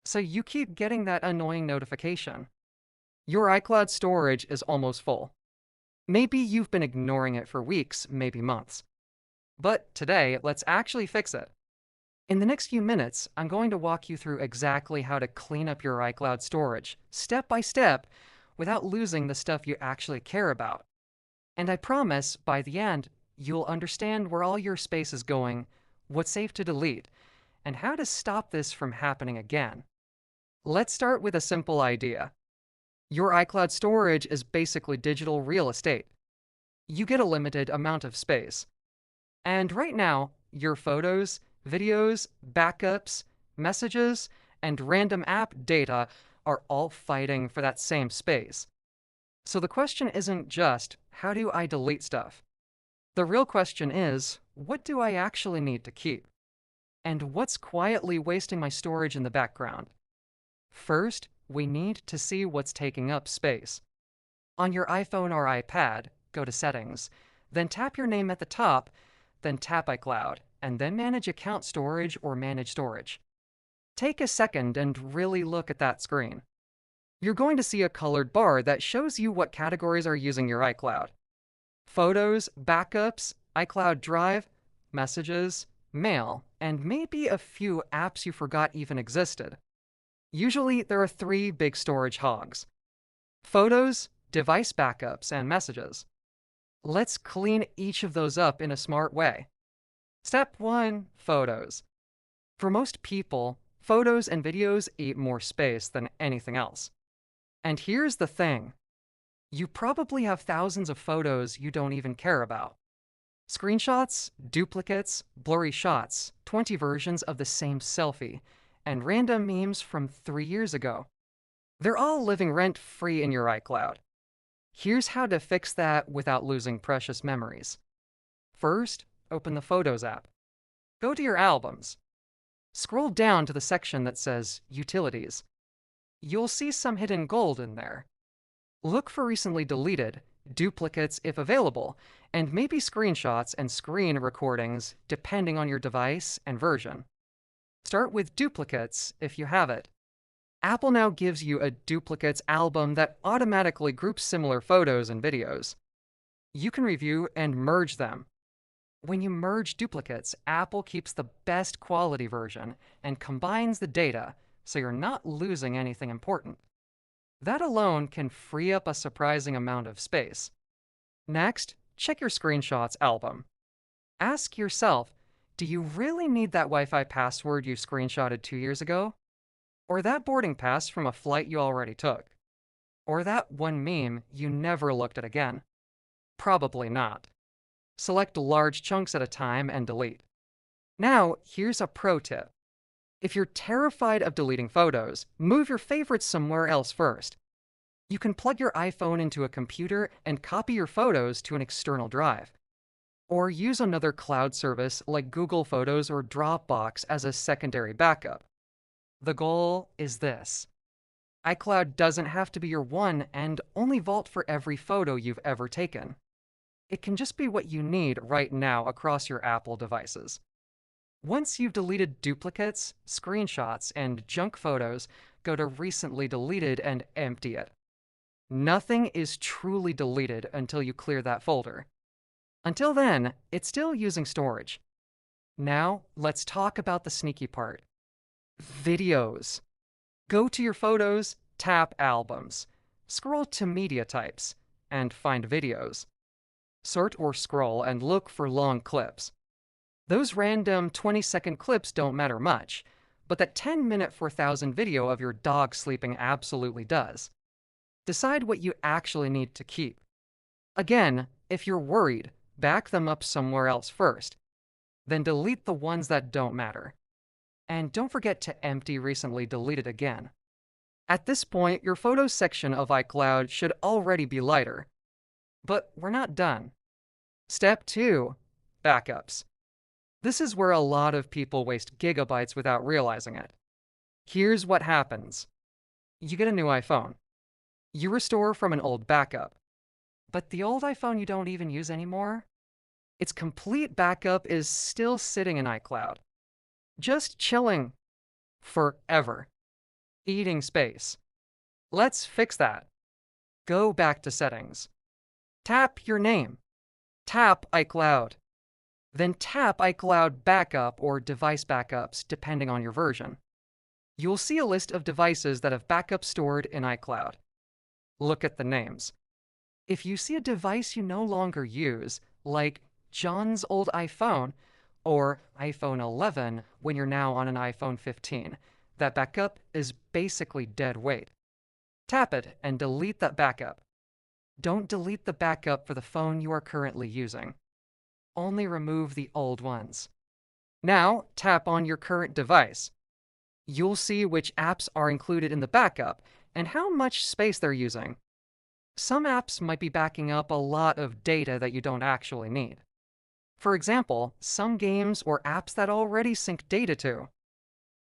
So you keep getting that annoying notification. Your iCloud storage is almost full. Maybe you've been ignoring it for weeks, maybe months. But today, let's actually fix it. In the next few minutes, I'm going to walk you through exactly how to clean up your iCloud storage, step by step, without losing the stuff you actually care about. And I promise, by the end, you'll understand where all your space is going, what's safe to delete, and how to stop this from happening again. Let's start with a simple idea. Your iCloud storage is basically digital real estate. You get a limited amount of space. And right now, your photos, videos, backups, messages, and random app data are all fighting for that same space. So the question isn't just, how do I delete stuff? The real question is, what do I actually need to keep? And what's quietly wasting my storage in the background? First, we need to see what's taking up space. On your iPhone or iPad, go to Settings, then tap your name at the top, then tap iCloud, and then Manage Account Storage or Manage Storage. Take a second and really look at that screen. You're going to see a colored bar that shows you what categories are using your iCloud. Photos, backups, iCloud Drive, messages, mail, and maybe a few apps you forgot even existed. Usually, there are three big storage hogs: photos, device backups, and messages. Let's clean each of those up in a smart way. Step 1. Photos. For most people, photos and videos eat more space than anything else. And here's the thing. You probably have thousands of photos you don't even care about. Screenshots, duplicates, blurry shots, 20 versions of the same selfie, and random memes from 3 years ago. They're all living rent-free in your iCloud. Here's how to fix that without losing precious memories. First, open the Photos app. Go to your albums. Scroll down to the section that says Utilities. You'll see some hidden gold in there. Look for recently deleted, duplicates if available, and maybe screenshots and screen recordings depending on your device and version. Start with duplicates if you have it. Apple now gives you a duplicates album that automatically groups similar photos and videos. You can review and merge them. When you merge duplicates, Apple keeps the best quality version and combines the data so you're not losing anything important. That alone can free up a surprising amount of space. Next, check your screenshots album. Ask yourself, do you really need that Wi-Fi password you screenshotted 2 years ago? Or that boarding pass from a flight you already took? Or that one meme you never looked at again? Probably not. Select large chunks at a time and delete. Now, here's a pro tip. If you're terrified of deleting photos, move your favorites somewhere else first. You can plug your iPhone into a computer and copy your photos to an external drive. Or use another cloud service like Google Photos or Dropbox as a secondary backup. The goal is this. iCloud doesn't have to be your one and only vault for every photo you've ever taken. It can just be what you need right now across your Apple devices. Once you've deleted duplicates, screenshots, and junk photos, go to Recently Deleted and empty it. Nothing is truly deleted until you clear that folder. Until then, it's still using storage. Now, let's talk about the sneaky part. Videos. Go to your photos, tap Albums. Scroll to Media Types, and find Videos. Sort or scroll and look for long clips. Those random 20-second clips don't matter much, but that 10-minute 4,000 video of your dog sleeping absolutely does. Decide what you actually need to keep. Again, if you're worried, back them up somewhere else first. Then delete the ones that don't matter. And don't forget to empty Recently Deleted again. At this point, your Photos section of iCloud should already be lighter. But we're not done. Step 2. Backups. This is where a lot of people waste gigabytes without realizing it. Here's what happens. You get a new iPhone. You restore from an old backup. But the old iPhone you don't even use anymore? Its complete backup is still sitting in iCloud. Just chilling. Forever. eating space. Let's fix that. Go back to Settings. Tap your name. Tap iCloud. Then tap iCloud Backup or Device Backups, depending on your version. You'll see a list of devices that have backups stored in iCloud. Look at the names. If you see a device you no longer use, like John's old iPhone or iPhone 11 when you're now on an iPhone 15, that backup is basically dead weight. Tap it and delete that backup. Don't delete the backup for the phone you are currently using. Only remove the old ones. Now, tap on your current device. You'll see which apps are included in the backup and how much space they're using. Some apps might be backing up a lot of data that you don't actually need. For example, some games or apps that already sync data to